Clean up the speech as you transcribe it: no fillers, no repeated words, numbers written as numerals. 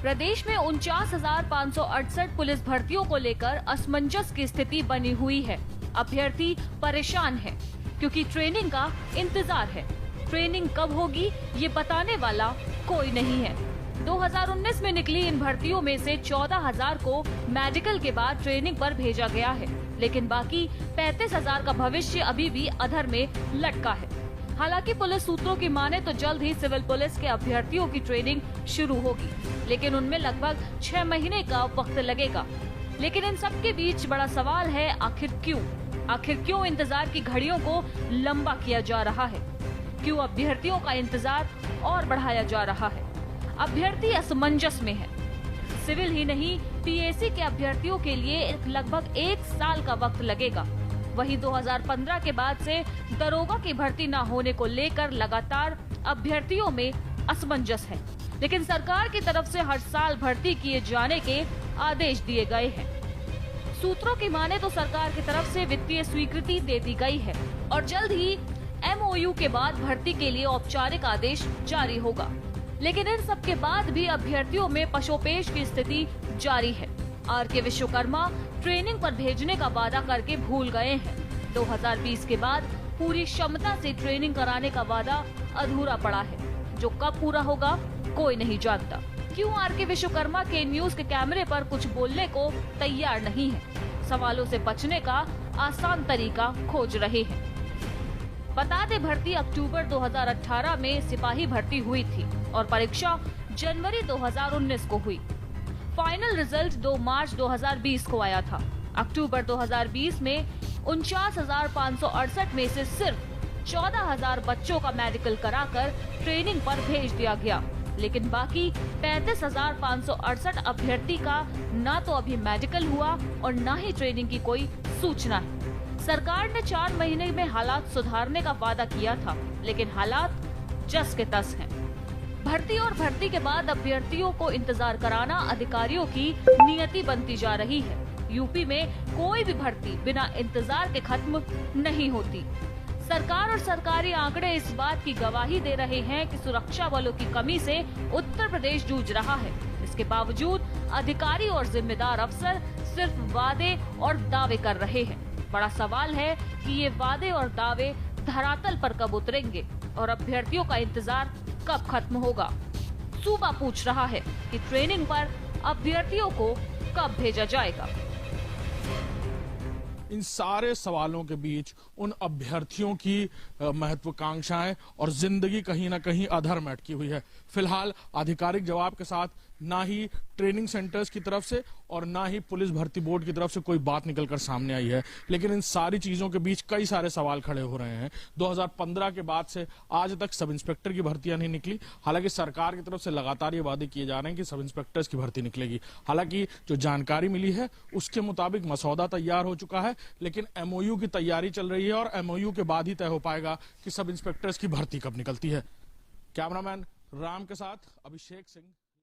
प्रदेश में 49,568 पुलिस भर्तियों को लेकर असमंजस की स्थिति बनी हुई है। अभ्यर्थी परेशान है क्योंकि ट्रेनिंग का इंतजार है। ट्रेनिंग कब होगी ये बताने वाला कोई नहीं है। 2019 में निकली इन भर्तियों में से 14,000 को मेडिकल के बाद ट्रेनिंग पर भेजा गया है, लेकिन बाकी 35,000 का भविष्य अभी भी अधर में लटका है। हालांकि पुलिस सूत्रों की माने तो जल्द ही सिविल पुलिस के अभ्यर्थियों की ट्रेनिंग शुरू होगी, लेकिन उनमें लगभग 6 महीने का वक्त लगेगा। लेकिन इन सब के बीच बड़ा सवाल है, आखिर क्यों इंतजार की घड़ियों को लंबा किया जा रहा है? क्यों अभ्यर्थियों का इंतजार और बढ़ाया जा रहा है? अभ्यर्थी असमंजस में है। सिविल ही नहीं, पीएसी के अभ्यर्थियों के लिए लगभग 1 साल का वक्त लगेगा। वहीं 2015 के बाद से दरोगा की भर्ती न होने को लेकर लगातार अभ्यर्थियों में असमंजस है, लेकिन सरकार की तरफ से हर साल भर्ती किए जाने के आदेश दिए गए हैं। सूत्रों की माने तो सरकार की तरफ से वित्तीय स्वीकृति दे दी गई है और जल्द ही MOU के बाद भर्ती के लिए औपचारिक आदेश जारी होगा। लेकिन इन सब के बाद भी अभ्यर्थियों में पशोपेश की स्थिति जारी है। RK विश्वकर्मा ट्रेनिंग पर भेजने का वादा करके भूल गए हैं। 2020 के बाद पूरी क्षमता से ट्रेनिंग कराने का वादा अधूरा पड़ा है, जो कब पूरा होगा कोई नहीं जानता। क्यों RK विश्वकर्मा के न्यूज के कैमरे पर कुछ बोलने को तैयार नहीं है? सवालों से बचने का आसान तरीका खोज रहे हैं। बता दें, भर्ती अक्टूबर 2018 में सिपाही भर्ती हुई थी और परीक्षा जनवरी 2019 को हुई। फाइनल रिजल्ट 2 मार्च 2020 को आया था। अक्टूबर 2020 में 49,568 में से सिर्फ 14,000 बच्चों का मेडिकल कराकर ट्रेनिंग पर भेज दिया गया, लेकिन बाकी 35,568 अभ्यर्थी का न तो अभी मेडिकल हुआ और न ही ट्रेनिंग की कोई सूचना है। सरकार ने 4 महीने में हालात सुधारने का वादा किया था, लेकिन हालात जस के तस हैं। भर्ती और भर्ती के बाद अभ्यर्थियों को इंतजार कराना अधिकारियों की नियति बनती जा रही है। यूपी में कोई भी भर्ती बिना इंतजार के खत्म नहीं होती। सरकार और सरकारी आंकड़े इस बात की गवाही दे रहे हैं कि सुरक्षा बलों की कमी से उत्तर प्रदेश जूझ रहा है। इसके बावजूद अधिकारी और जिम्मेदार अफसर सिर्फ वादे और दावे कर रहे हैं। बड़ा सवाल है कि ये वादे और दावे धरातल पर कब उतरेंगे और अभ्यर्थियों का इंतजार कब खत्म होगा? सूबा पूछ रहा है कि ट्रेनिंग पर अभ्यर्थियों को कब भेजा जाएगा। इन सारे सवालों के बीच उन अभ्यर्थियों की महत्वाकांक्षाएं और जिंदगी कहीं ना कहीं अधर में अटकी हुई है। फिलहाल आधिकारिक जवाब के साथ ना ही ट्रेनिंग सेंटर्स की तरफ से और ना ही पुलिस भर्ती बोर्ड की तरफ से कोई बात निकलकर सामने आई है, लेकिन इन सारी चीजों के बीच कई सारे सवाल खड़े हो रहे हैं। 2015 के बाद से आज तक सब इंस्पेक्टर की भर्तियां नहीं निकली। हालांकि सरकार की तरफ से लगातार ये वादे किए जा रहे हैं कि सब इंस्पेक्टर्स की भर्ती निकलेगी। हालांकि जो जानकारी मिली है उसके मुताबिक मसौदा तैयार हो चुका है, लेकिन MOU की तैयारी चल रही है और MOU के बाद ही तय हो पाएगा कि सब इंस्पेक्टर्स की भर्ती कब निकलती है। कैमरामैन राम के साथ अभिषेक सिंह।